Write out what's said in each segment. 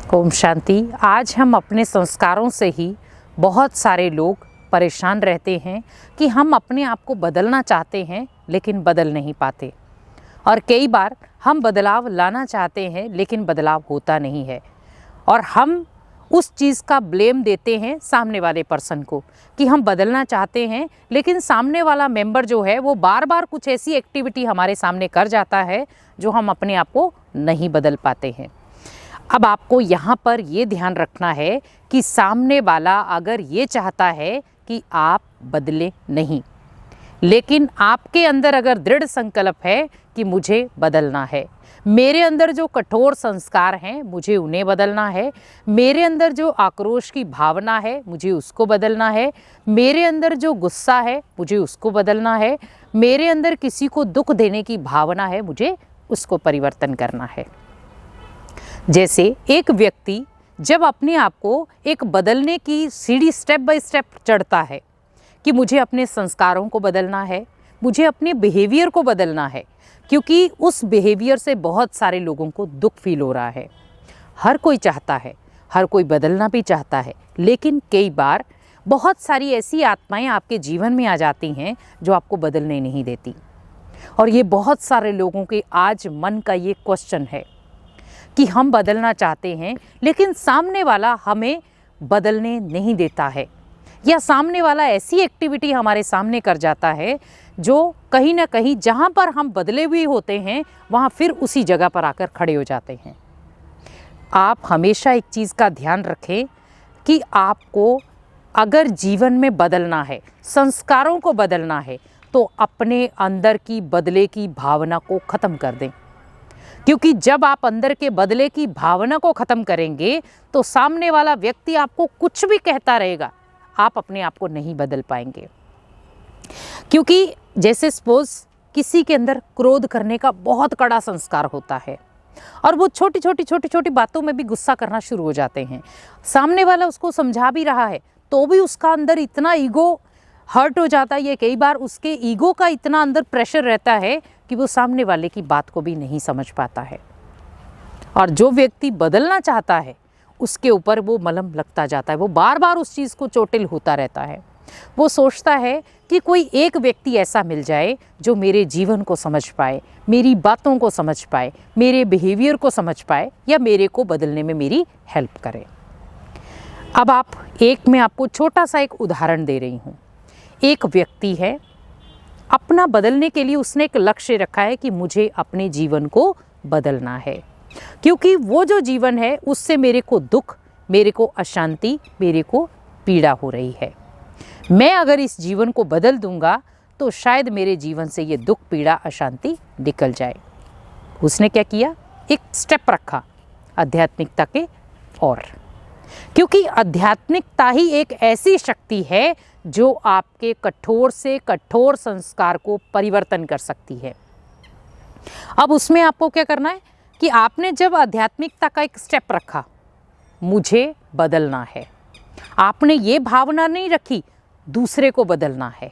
ओम शांति। आज हम अपने संस्कारों से ही बहुत सारे लोग परेशान रहते हैं कि हम अपने आप को बदलना चाहते हैं लेकिन बदल नहीं पाते, और कई बार हम बदलाव लाना चाहते हैं लेकिन बदलाव होता नहीं है, और हम उस चीज़ का ब्लेम देते हैं सामने वाले पर्सन को कि हम बदलना चाहते हैं लेकिन सामने वाला मेंबर जो है वो बार बार कुछ ऐसी एक्टिविटी हमारे सामने कर जाता है जो हम अपने आप को नहीं बदल पाते हैं। अब आपको यहाँ पर ये ध्यान रखना है कि सामने वाला अगर ये चाहता है कि आप बदले नहीं, लेकिन आपके अंदर अगर दृढ़ संकल्प है कि मुझे बदलना है, मेरे अंदर जो कठोर संस्कार हैं मुझे उन्हें बदलना है, मेरे अंदर जो आक्रोश की भावना है मुझे उसको बदलना है, मेरे अंदर जो गुस्सा है मुझे उसको बदलना है, मेरे अंदर किसी को दुख देने की भावना है मुझे उसको परिवर्तन करना है। जैसे एक व्यक्ति जब अपने आप को एक बदलने की सीढ़ी स्टेप बाय स्टेप चढ़ता है कि मुझे अपने संस्कारों को बदलना है, मुझे अपने बिहेवियर को बदलना है, क्योंकि उस बिहेवियर से बहुत सारे लोगों को दुख फील हो रहा है। हर कोई चाहता है, हर कोई बदलना भी चाहता है, लेकिन कई बार बहुत सारी ऐसी आत्माएं आपके जीवन में आ जाती हैं जो आपको बदलने नहीं देती। और ये बहुत सारे लोगों के आज मन का ये क्वेश्चन है कि हम बदलना चाहते हैं लेकिन सामने वाला हमें बदलने नहीं देता है, या सामने वाला ऐसी एक्टिविटी हमारे सामने कर जाता है जो कहीं ना कहीं जहाँ पर हम बदले हुए होते हैं वहाँ फिर उसी जगह पर आकर खड़े हो जाते हैं। आप हमेशा एक चीज़ का ध्यान रखें कि आपको अगर जीवन में बदलना है, संस्कारों को बदलना है, तो अपने अंदर की बदले की भावना को ख़त्म कर दें, क्योंकि जब आप अंदर के बदले की भावना को ख़त्म करेंगे तो सामने वाला व्यक्ति आपको कुछ भी कहता रहेगा, आप अपने आप को नहीं बदल पाएंगे। क्योंकि जैसे सपोज किसी के अंदर क्रोध करने का बहुत कड़ा संस्कार होता है और वो छोटी छोटी बातों में भी गुस्सा करना शुरू हो जाते हैं। सामने वाला उसको समझा भी रहा है तो भी उसका अंदर इतना ईगो हर्ट हो जाता है, ये कई बार उसके ईगो का इतना अंदर प्रेशर रहता है कि वो सामने वाले की बात को भी नहीं समझ पाता है। और जो व्यक्ति बदलना चाहता है उसके ऊपर वो मलहम लगता जाता है, वो बार बार उस चीज़ को चोटिल होता रहता है। वो सोचता है कि कोई एक व्यक्ति ऐसा मिल जाए जो मेरे जीवन को समझ पाए, मेरी बातों को समझ पाए, मेरे बिहेवियर को समझ पाए, या मेरे को बदलने में मेरी हेल्प करे। अब मैं आपको छोटा सा एक उदाहरण दे रही हूँ। एक व्यक्ति है, अपना बदलने के लिए उसने एक लक्ष्य रखा है कि मुझे अपने जीवन को बदलना है, क्योंकि वो जो जीवन है उससे मेरे को दुख, मेरे को अशांति, मेरे को पीड़ा हो रही है। मैं अगर इस जीवन को बदल दूंगा तो शायद मेरे जीवन से ये दुख, पीड़ा, अशांति निकल जाए। उसने क्या किया, एक स्टेप रखा आध्यात्मिकता के ओर, क्योंकि आध्यात्मिकता ही एक ऐसी शक्ति है जो आपके कठोर से कठोर संस्कार को परिवर्तन कर सकती है। अब उसमें आपको क्या करना है कि आपने जब आध्यात्मिकता का एक स्टेप रखा, मुझे बदलना है, आपने ये भावना नहीं रखी दूसरे को बदलना है,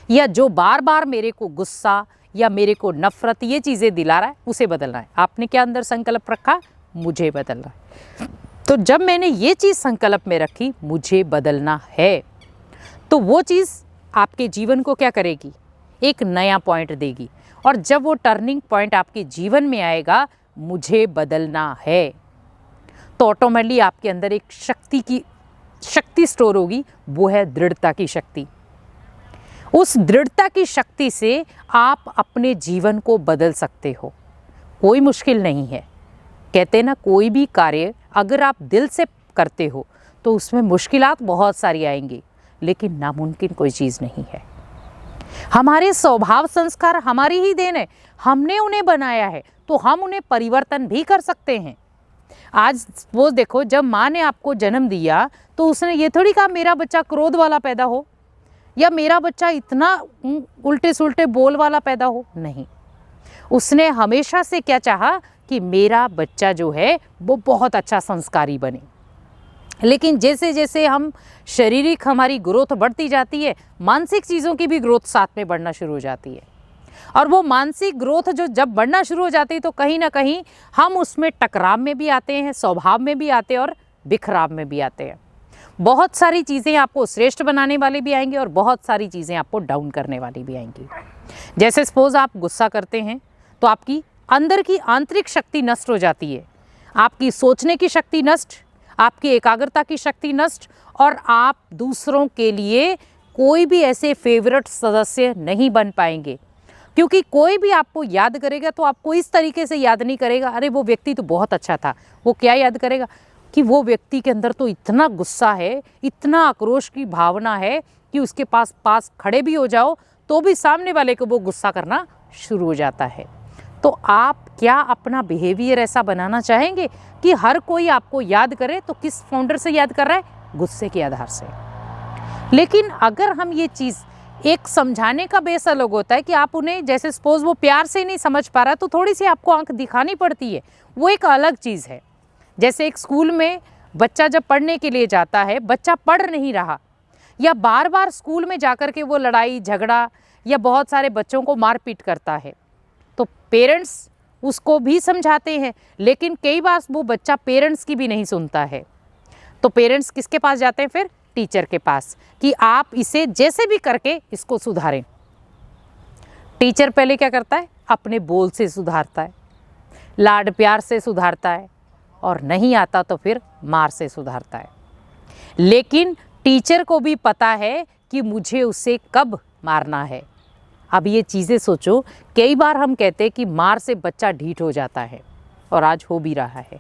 या जो बार बार मेरे को गुस्सा या मेरे को नफरत ये चीज़ें दिला रहा है उसे बदलना है। आपने क्या अंदर संकल्प रखा, मुझे बदलना है। तो जब मैंने ये चीज़ संकल्प में रखी, मुझे बदलना है, तो वो चीज़ आपके जीवन को क्या करेगी, एक नया पॉइंट देगी। और जब वो टर्निंग पॉइंट आपके जीवन में आएगा, मुझे बदलना है, तो ऑटोमेटिकली आपके अंदर एक शक्ति स्टोर होगी, वो है दृढ़ता की शक्ति। उस दृढ़ता की शक्ति से आप अपने जीवन को बदल सकते हो। कोई मुश्किल नहीं है। कहते हैं ना, कोई भी कार्य अगर आप दिल से करते हो तो उसमें मुश्किलात बहुत सारी आएंगी, लेकिन नामुमकिन कोई चीज़ नहीं है। हमारे स्वभाव संस्कार हमारी ही देन है, हमने उन्हें बनाया है तो हम उन्हें परिवर्तन भी कर सकते हैं। आज वो देखो, जब माँ ने आपको जन्म दिया तो उसने ये थोड़ी कहा मेरा बच्चा क्रोध वाला पैदा हो, या मेरा बच्चा इतना उल्टे सुल्टे बोल वाला पैदा हो। नहीं, उसने हमेशा से क्या चाहा कि मेरा बच्चा जो है वो बहुत अच्छा संस्कारी बने। लेकिन जैसे जैसे हम शारीरिक हमारी ग्रोथ बढ़ती जाती है, मानसिक चीज़ों की भी ग्रोथ साथ में बढ़ना शुरू हो जाती है। और वो मानसिक ग्रोथ जो जब बढ़ना शुरू हो जाती है तो कहीं ना कहीं हम उसमें टकराव में भी आते हैं, स्वभाव में भी आते हैं और बिखराव में भी आते हैं। बहुत सारी चीज़ें आपको श्रेष्ठ बनाने वाली भी आएंगी और बहुत सारी चीज़ें आपको डाउन करने वाली भी आएंगी। जैसे सपोज आप गुस्सा करते हैं तो आपकी अंदर की आंतरिक शक्ति नष्ट हो जाती है, आपकी सोचने की शक्ति नष्ट, आपकी एकाग्रता की शक्ति नष्ट, और आप दूसरों के लिए कोई भी ऐसे फेवरेट सदस्य नहीं बन पाएंगे। क्योंकि कोई भी आपको याद करेगा तो आपको इस तरीके से याद नहीं करेगा, अरे वो व्यक्ति तो बहुत अच्छा था। वो क्या याद करेगा कि वो व्यक्ति के अंदर तो इतना गुस्सा है, इतना आक्रोश की भावना है कि उसके पास खड़े भी हो जाओ तो भी सामने वाले को वो गुस्सा करना शुरू हो जाता है। तो आप क्या अपना बिहेवियर ऐसा बनाना चाहेंगे कि हर कोई आपको याद करे? तो किस फाउंडर से याद कर रहा है? गुस्से के आधार से। लेकिन अगर हम ये चीज़, एक समझाने का बेस अलग होता है कि आप उन्हें, जैसे सपोज वो प्यार से नहीं समझ पा रहा तो थोड़ी सी आपको आंख दिखानी पड़ती है, वो एक अलग चीज़ है। जैसे एक स्कूल में बच्चा जब पढ़ने के लिए जाता है, बच्चा पढ़ नहीं रहा या बार बार स्कूल में जाकर के वो लड़ाई झगड़ा या बहुत सारे बच्चों को मारपीट करता है, तो पेरेंट्स उसको भी समझाते हैं, लेकिन कई बार वो बच्चा पेरेंट्स की भी नहीं सुनता है। तो पेरेंट्स किसके पास जाते हैं फिर? टीचर के पास, कि आप इसे जैसे भी करके इसको सुधारें। टीचर पहले क्या करता है? अपने बोल से सुधारता है, लाड प्यार से सुधारता है, और नहीं आता तो फिर मार से सुधारता है। लेकिन टीचर को भी पता है कि मुझे उसे कब मारना है। अब ये चीज़ें सोचो, कई बार हम कहते हैं कि मार से बच्चा ढीठ हो जाता है, और आज हो भी रहा है।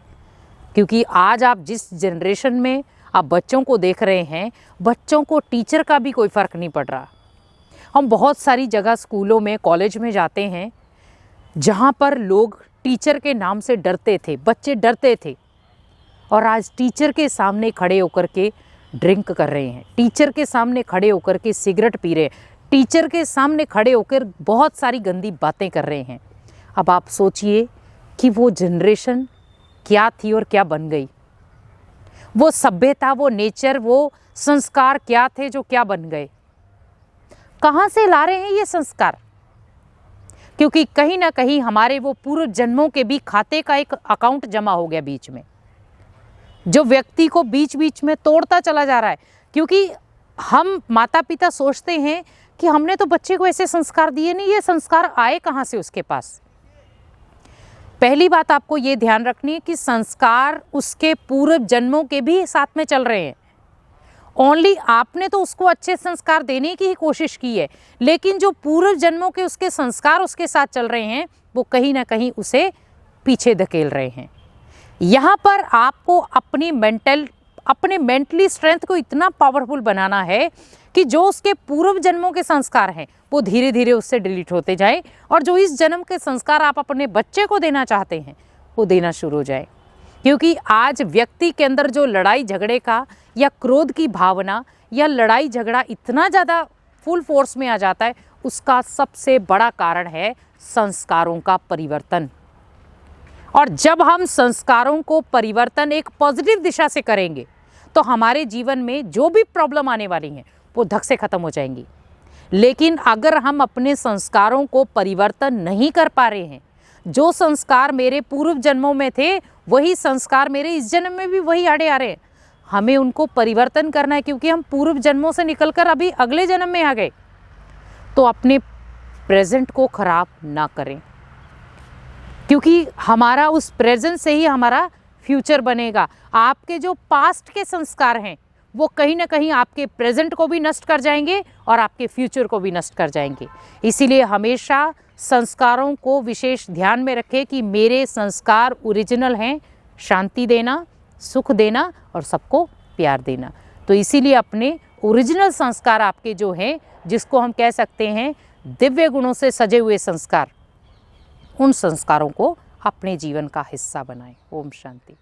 क्योंकि आज आप जिस जनरेशन में आप बच्चों को देख रहे हैं, बच्चों को टीचर का भी कोई फ़र्क नहीं पड़ रहा। हम बहुत सारी जगह स्कूलों में, कॉलेज में जाते हैं जहाँ पर लोग टीचर के नाम से डरते थे, बच्चे डरते थे, और आज टीचर के सामने खड़े होकर के ड्रिंक कर रहे हैं, टीचर के सामने खड़े होकर के सिगरेट पी रहे हैं, टीचर के सामने खड़े होकर बहुत सारी गंदी बातें कर रहे हैं। अब आप सोचिए कि वो जनरेशन क्या थी और क्या बन गई। वो सभ्यता, वो नेचर, वो संस्कार क्या थे जो क्या बन गए। कहाँ से ला रहे हैं ये संस्कार? क्योंकि कहीं ना कहीं हमारे वो पूर्व जन्मों के भी खाते का एक अकाउंट जमा हो गया बीच में, जो व्यक्ति को बीच बीच में तोड़ता चला जा रहा है। क्योंकि हम माता पिता सोचते हैं कि हमने तो बच्चे को ऐसे संस्कार दिए नहीं, ये संस्कार आए कहाँ से उसके पास। पहली बात आपको ये ध्यान रखनी है कि संस्कार उसके पूर्व जन्मों के भी साथ में चल रहे हैं। ओनली आपने तो उसको अच्छे संस्कार देने की ही कोशिश की है, लेकिन जो पूर्व जन्मों के उसके संस्कार उसके साथ चल रहे हैं, वो कहीं ना कहीं उसे पीछे धकेल रहे हैं। यहाँ पर आपको अपने मेंटली स्ट्रेंथ को इतना पावरफुल बनाना है कि जो उसके पूर्व जन्मों के संस्कार हैं वो धीरे धीरे उससे डिलीट होते जाए, और जो इस जन्म के संस्कार आप अपने बच्चे को देना चाहते हैं वो देना शुरू हो जाए। क्योंकि आज व्यक्ति के अंदर जो लड़ाई झगड़े का या क्रोध की भावना या लड़ाई झगड़ा इतना ज़्यादा फुल फोर्स में आ जाता है, उसका सबसे बड़ा कारण है संस्कारों का परिवर्तन। और जब हम संस्कारों को परिवर्तन एक पॉजिटिव दिशा से करेंगे तो हमारे जीवन में जो भी प्रॉब्लम आने वाली हैं वो धक से ख़त्म हो जाएंगी। लेकिन अगर हम अपने संस्कारों को परिवर्तन नहीं कर पा रहे हैं, जो संस्कार मेरे पूर्व जन्मों में थे वही संस्कार मेरे इस जन्म में भी वही आड़े आ रहे हैं, हमें उनको परिवर्तन करना है। क्योंकि हम पूर्व जन्मों से निकलकर अभी अगले जन्म में आ गए, तो अपने प्रेजेंट को खराब ना करें, क्योंकि हमारा उस प्रेजेंट से ही हमारा फ्यूचर बनेगा। आपके जो पास्ट के संस्कार हैं वो कहीं ना कहीं आपके प्रेजेंट को भी नष्ट कर जाएंगे और आपके फ्यूचर को भी नष्ट कर जाएंगे। इसीलिए हमेशा संस्कारों को विशेष ध्यान में रखें कि मेरे संस्कार ओरिजिनल हैं, शांति देना, सुख देना और सबको प्यार देना। तो इसीलिए अपने ओरिजिनल संस्कार आपके जो हैं, जिसको हम कह सकते हैं दिव्य गुणों से सजे हुए संस्कार, उन संस्कारों को अपने जीवन का हिस्सा बनाएं। ओम शांति।